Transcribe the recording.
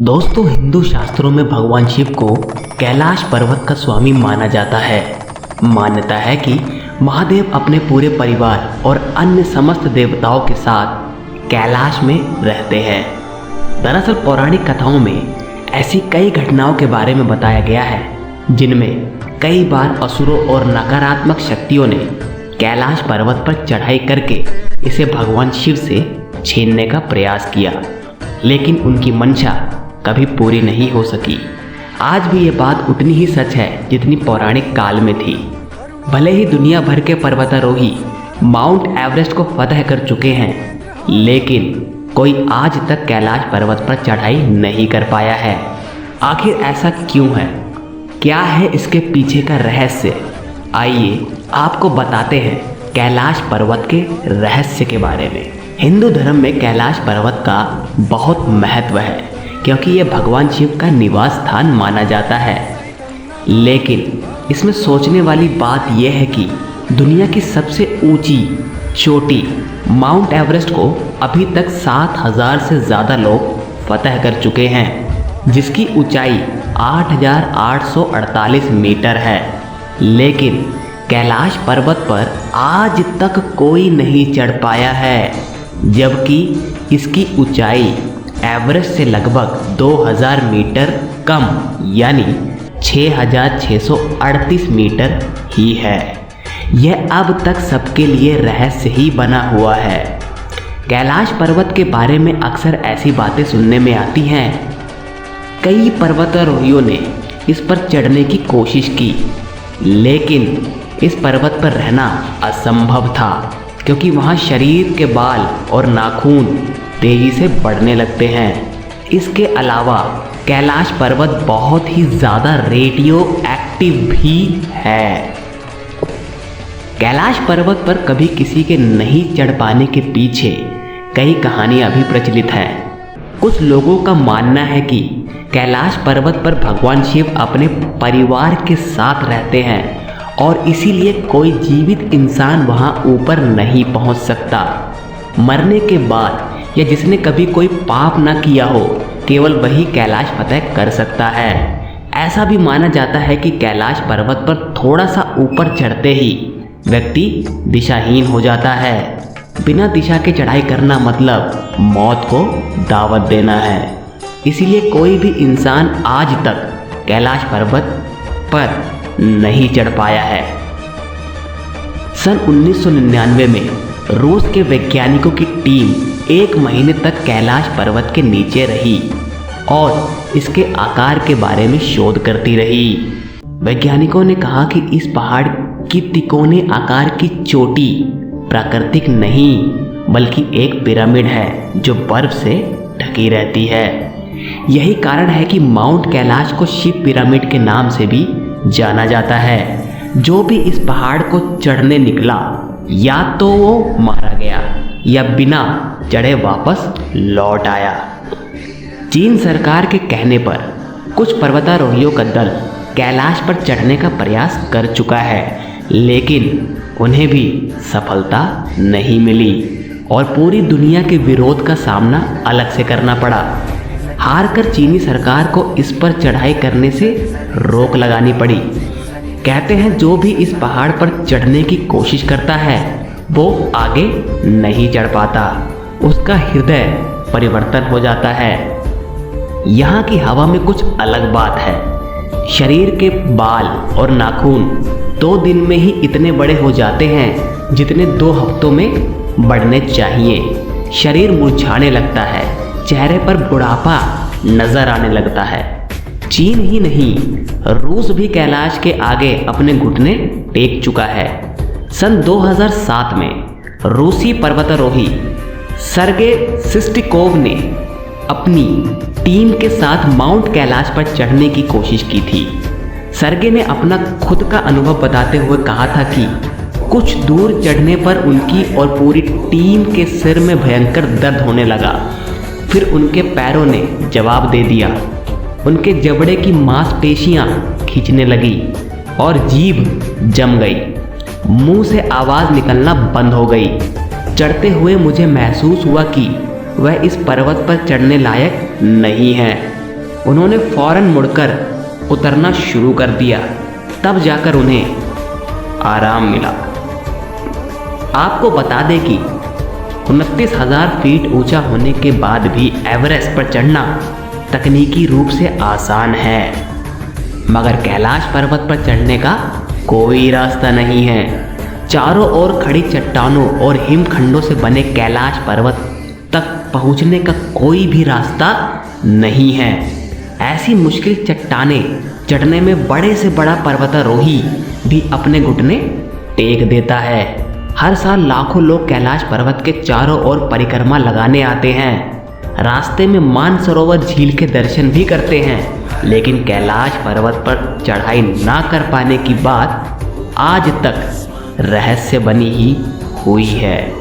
दोस्तों, हिंदू शास्त्रों में भगवान शिव को कैलाश पर्वत का स्वामी माना जाता है। मान्यता है कि महादेव अपने पूरे परिवार और अन्य समस्त देवताओं के साथ कैलाश में रहते हैं। दरअसल पौराणिक कथाओं में ऐसी कई घटनाओं के बारे में बताया गया है जिनमें कई बार असुरों और नकारात्मक शक्तियों ने कैलाश पर्वत पर चढ़ाई करके इसे भगवान शिव से छीनने का प्रयास किया, लेकिन उनकी मंशा कभी पूरी नहीं हो सकी। आज भी ये बात उतनी ही सच है जितनी पौराणिक काल में थी। भले ही दुनिया भर के पर्वतारोही माउंट एवरेस्ट को फतह कर चुके हैं, लेकिन कोई आज तक कैलाश पर्वत पर चढ़ाई नहीं कर पाया है। आखिर ऐसा क्यों है? क्या है इसके पीछे का रहस्य? आइए आपको बताते हैं कैलाश पर्वत के रहस्य के बारे में। हिंदू धर्म में कैलाश पर्वत का बहुत महत्व है क्योंकि यह भगवान शिव का निवास स्थान माना जाता है। लेकिन इसमें सोचने वाली बात यह है कि दुनिया की सबसे ऊंची चोटी माउंट एवरेस्ट को अभी तक 7000 से ज़्यादा लोग फतह कर चुके हैं, जिसकी ऊंचाई 8848 मीटर है। लेकिन कैलाश पर्वत पर आज तक कोई नहीं चढ़ पाया है, जबकि इसकी ऊंचाई एवरेस्ट से लगभग 2000 मीटर कम यानी 6638 मीटर ही है। यह अब तक सबके लिए रहस्य ही बना हुआ है। कैलाश पर्वत के बारे में अक्सर ऐसी बातें सुनने में आती हैं। कई पर्वतारोहियों ने इस पर चढ़ने की कोशिश की, लेकिन इस पर्वत पर रहना असंभव था क्योंकि वहाँ शरीर के बाल और नाखून तेजी से बढ़ने लगते हैं। इसके अलावा कैलाश पर्वत बहुत ही ज़्यादा रेडियो एक्टिव भी है। कैलाश पर्वत पर कभी किसी के नहीं चढ़ पाने के पीछे कई कहानियाँ भी प्रचलित हैं। कुछ लोगों का मानना है कि कैलाश पर्वत पर भगवान शिव अपने परिवार के साथ रहते हैं और इसीलिए कोई जीवित इंसान वहां ऊपर नहीं पहुंच सकता। मरने के बाद या जिसने कभी कोई पाप ना किया हो, केवल वही कैलाश फतह कर सकता है। ऐसा भी माना जाता है कि कैलाश पर्वत पर थोड़ा सा ऊपर चढ़ते ही व्यक्ति दिशाहीन हो जाता है। बिना दिशा के चढ़ाई करना मतलब मौत को दावत देना है। इसीलिए कोई भी इंसान आज तक कैलाश पर्वत पर नहीं चढ़ पाया है। सन 1999 में रूस के वैज्ञानिकों की टीम 1 महीने तक कैलाश पर्वत के नीचे रही और इसके आकार के बारे में शोध करती रही। वैज्ञानिकों ने कहा कि इस पहाड़ की तिकोने आकार की चोटी प्राकृतिक नहीं बल्कि एक पिरामिड है जो बर्फ से ढकी रहती है। यही कारण है कि माउंट कैलाश को शिव पिरामिड के नाम से भी जाना जाता है। जो भी इस पहाड़ को चढ़ने निकला या तो वो मारा गया या बिना चढ़े वापस लौट आया। चीन सरकार के कहने पर कुछ पर्वतारोहियों का दल कैलाश पर चढ़ने का प्रयास कर चुका है, लेकिन उन्हें भी सफलता नहीं मिली और पूरी दुनिया के विरोध का सामना अलग से करना पड़ा। हारकर चीनी सरकार को इस पर चढ़ाई करने से रोक लगानी पड़ी। कहते हैं जो भी इस पहाड़ पर चढ़ने की कोशिश करता है वो आगे नहीं चढ़ पाता, उसका हृदय परिवर्तन हो जाता है। यहाँ की हवा में कुछ अलग बात है। शरीर के बाल और नाखून 2 दिन में ही इतने बड़े हो जाते हैं जितने 2 हफ्तों में बढ़ने चाहिए। शरीर मुरझाने लगता है, चेहरे पर बुढ़ापा नजर आने लगता है। चीन ही नहीं, रूस भी कैलाश के आगे अपने घुटने टेक चुका है। सन 2007 में रूसी पर्वतारोही सर्गे सिस्टिकोव ने अपनी टीम के साथ माउंट कैलाश पर चढ़ने की कोशिश की थी। सर्गे ने अपना खुद का अनुभव बताते हुए कहा था कि कुछ दूर चढ़ने पर उनकी और पूरी टीम के सिर में भयंकर दर्द होने लगा। फिर उनके पैरों ने जवाब दे दिया। उनके जबड़े की मांसपेशियां खींचने लगी और जीभ जम गई। मुंह से आवाज़ निकलना बंद हो गई। चढ़ते हुए मुझे महसूस हुआ कि वह इस पर्वत पर चढ़ने लायक नहीं है। उन्होंने फौरन मुड़कर उतरना शुरू कर दिया। तब जाकर उन्हें आराम मिला। आपको बता दें कि 29,000 फीट ऊंचा होने के बाद भी एवरेस्ट पर चढ़ना तकनीकी रूप से आसान है, मगर कैलाश पर्वत पर चढ़ने का कोई रास्ता नहीं है। चारों ओर खड़ी चट्टानों और हिमखंडों से बने कैलाश पर्वत तक पहुंचने का कोई भी रास्ता नहीं है। ऐसी मुश्किल चट्टानें चढ़ने में बड़े से बड़ा पर्वतारोही भी अपने घुटने टेक देता है। हर साल लाखों लोग कैलाश पर्वत के चारों ओर परिक्रमा लगाने आते हैं। रास्ते में मानसरोवर झील के दर्शन भी करते हैं, लेकिन कैलाश पर्वत पर चढ़ाई ना कर पाने की बात आज तक रहस्य बनी ही हुई है।